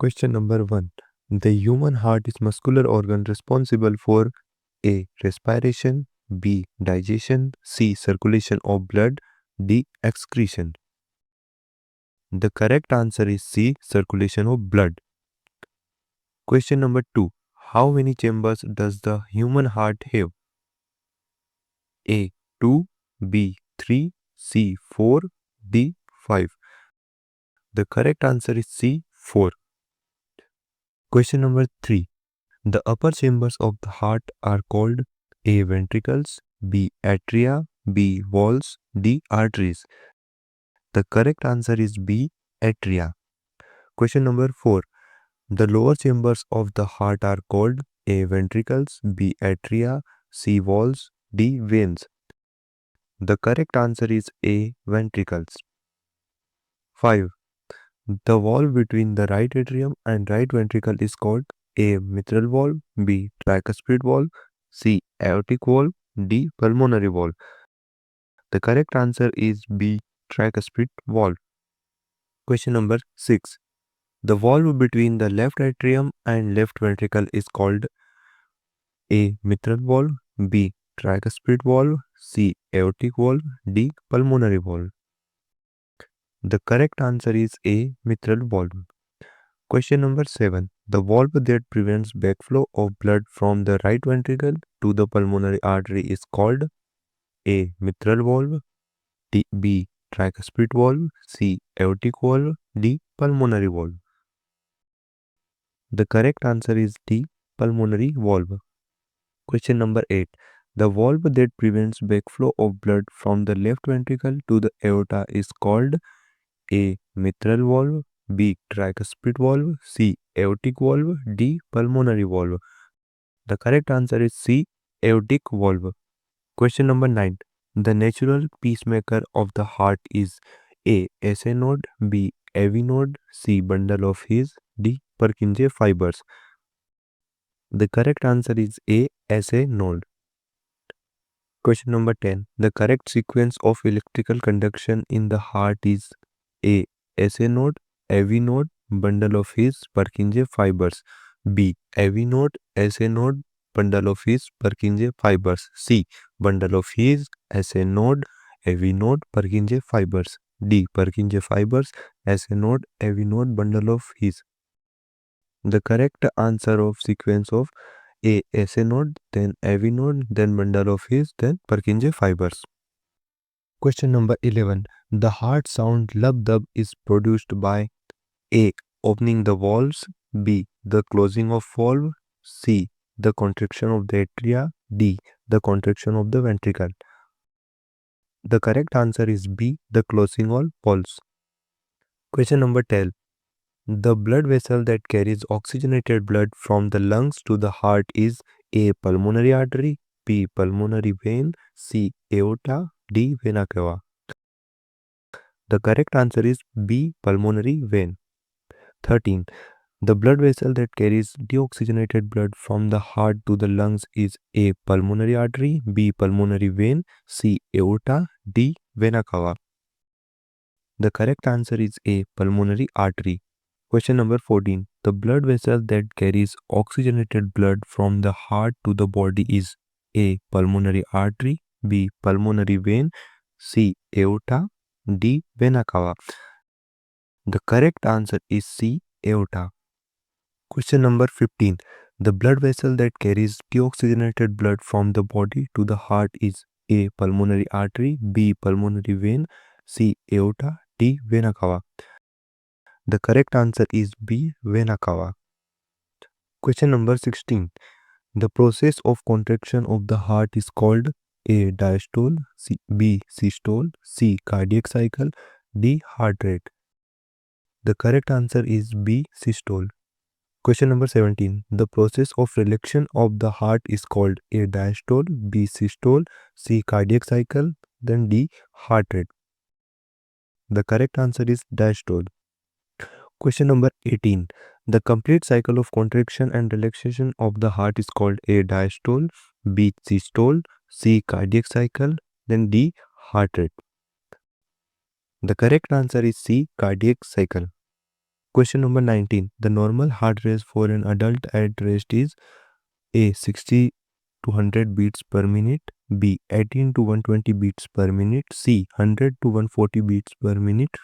Question number 1. The human heart is muscular organ responsible for A. Respiration, B. Digestion, C. Circulation of blood, D. Excretion. The correct answer is C. Circulation of blood. Question number 2. How many chambers does the human heart have? A. 2, B. 3, C. 4, D. 5. The correct answer is C. 4. Question number 3. The upper chambers of the heart are called A. Ventricles, B. Atria, B. Valves, D. Arteries. The correct answer is B. Atria. Question number 4. The lower chambers of the heart are called A. Ventricles, B. Atria, C. Valves, D. Veins. The correct answer is A. Ventricles. 5. The valve between the right atrium and right ventricle is called A. Mitral valve, B. Tricuspid valve, C. Aortic valve, D. Pulmonary valve. The correct answer is B. Tricuspid valve. Question number 6. The valve between the left atrium and left ventricle is called A. Mitral valve, B. Tricuspid valve, C. Aortic valve, D. Pulmonary valve. The correct answer is A. Mitral valve. Question number 7. The valve that prevents backflow of blood from the right ventricle to the pulmonary artery is called A. Mitral valve, B. Tricuspid valve, C. Aortic valve, D. Pulmonary valve. The correct answer is D. Pulmonary valve. Question number 8. The valve that prevents backflow of blood from the left ventricle to the aorta is called A. Mitral valve, B. Tricuspid valve, C. Aortic valve, D. Pulmonary valve. The correct answer is C. Aortic valve. Question number 9. The natural pacemaker of the heart is A. SA node, B. AV node, C. Bundle of His, D. Purkinje fibers. The correct answer is A. SA node. Question number 10. The correct sequence of electrical conduction in the heart is A. SA node, AV node, bundle of His, Purkinje fibers. B. AV node, SA node, bundle of His, Purkinje fibers. C. Bundle of His, SA node, AV node, Purkinje fibers. D. Purkinje fibers, SA node, AV node, bundle of His. The correct answer of sequence of A. SA node, then AV node, then bundle of His, then Purkinje fibers. Question number 11. The heart sound lub-dub is produced by A. Opening the valves, B. The closing of valve, C. The contraction of the atria, D. The contraction of the ventricle. The correct answer is B. The closing of valves. Question number 10. The blood vessel that carries oxygenated blood from the lungs to the heart is A. Pulmonary artery, B. Pulmonary vein, C. Aorta, D. Vena cava. The correct answer is B. Pulmonary vein. 13. The blood vessel that carries deoxygenated blood from the heart to the lungs is A. Pulmonary artery, B. Pulmonary vein, C. Aorta, D. Vena cava. The correct answer is A. Pulmonary artery. Question number 14. The blood vessel that carries oxygenated blood from the heart to the body is A. Pulmonary artery, B. Pulmonary vein, C. Aorta, D. Vena cava. The correct answer is C. Aorta. Question number 15. The blood vessel that carries deoxygenated blood from the body to the heart is A. Pulmonary artery, B. Pulmonary vein, C. Aorta, D. Vena cava. The correct answer is B. Vena cava. Question number 16. The process of contraction of the heart is called A. Diastole, B. Systole, C. Cardiac cycle, D. Heart rate. The correct answer is B. Systole. Question number 17. The process of relaxation of the heart is called A. Diastole, B. Systole, C. Cardiac cycle, then D. Heart rate. The correct answer is diastole. Question number 18. The complete cycle of contraction and relaxation of the heart is called A. Diastole, B. Systole, C. Cardiac cycle, then D. Heart rate. The correct answer is C. Cardiac cycle. Question number 19. The normal heart rate for an adult at rest is A. 60 to 100 beats per minute, B. 18 to 120 beats per minute, C. 100 to 140 beats per minute,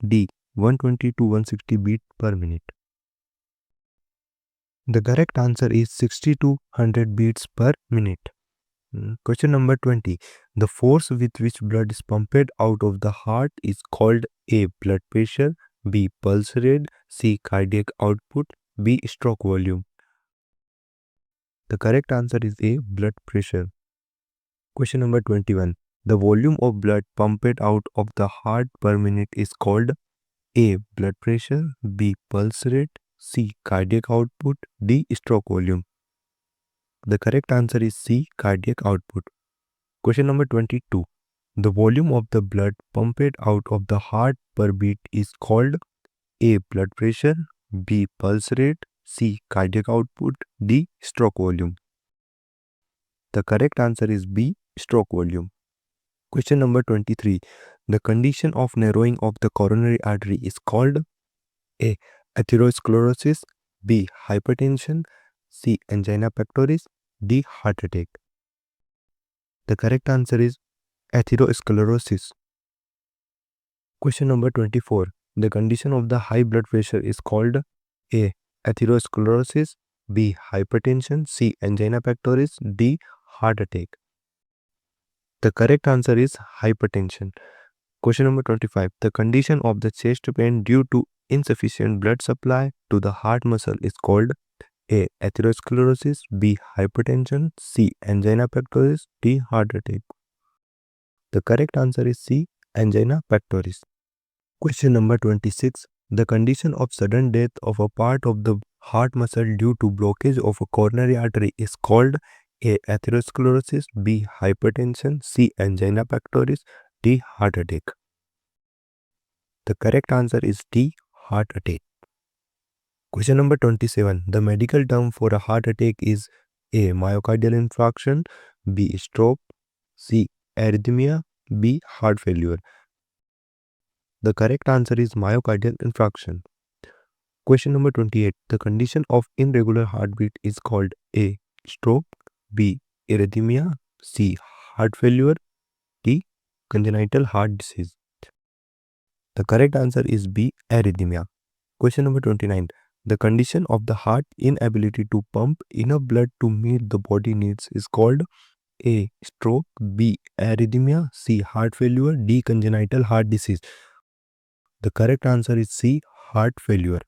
D. 120 to 160 beats per minute. The correct answer is 60 to 100 beats per minute. Question number 20. The force with which blood is pumped out of the heart is called A. Blood pressure, B. Pulse rate, C. Cardiac output, B. Stroke volume. The correct answer is A. Blood pressure. Question number 21. The volume of blood pumped out of the heart per minute is called A. Blood pressure, B. Pulse rate, C. Cardiac output, D. Stroke volume. The correct answer is C. Cardiac output. Question number 22. The volume of the blood pumped out of the heart per beat is called A. Blood pressure, B. Pulse rate, C. Cardiac output, D. Stroke volume. The correct answer is B. Stroke volume. Question number 23. The condition of narrowing of the coronary artery is called A. Atherosclerosis, B. Hypertension, C. Angina pectoris, D. Heart attack. The correct answer is atherosclerosis. Question number 24. The condition of the high blood pressure is called A. Atherosclerosis, B. Hypertension, C. Angina pectoris, D. Heart attack. The correct answer is hypertension. Question number 25. The condition of the chest pain due to insufficient blood supply to the heart muscle is called A. Atherosclerosis, B. Hypertension, C. Angina pectoris, D. Heart attack. The correct answer is C. Angina pectoris. Question number 26. The condition of sudden death of a part of the heart muscle due to blockage of a coronary artery is called A. Atherosclerosis, B. Hypertension, C. Angina pectoris, D. Heart attack. The correct answer is D. Heart attack. Question number 27. The medical term for a heart attack is A. Myocardial infarction, B. Stroke, C. Arrhythmia, B. Heart failure. The correct answer is myocardial infarction. Question number 28. The condition of irregular heartbeat is called A. Stroke, B. Arrhythmia, C. Heart failure, D. Congenital heart disease. The correct answer is B. Arrhythmia. Question number 29. The condition of the heart inability to pump enough blood to meet the body needs is called A. Stroke, B. Arrhythmia, C. Heart failure, D. Congenital heart disease. The correct answer is C. Heart failure.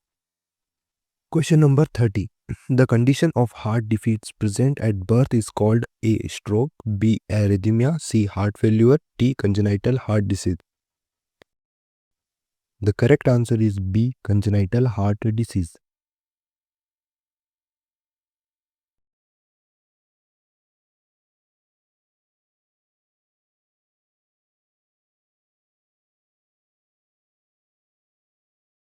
Question number 30. The condition of heart defects present at birth is called A. Stroke, B. Arrhythmia, C. Heart failure, D. Congenital heart disease. The correct answer is B. Congenital heart disease.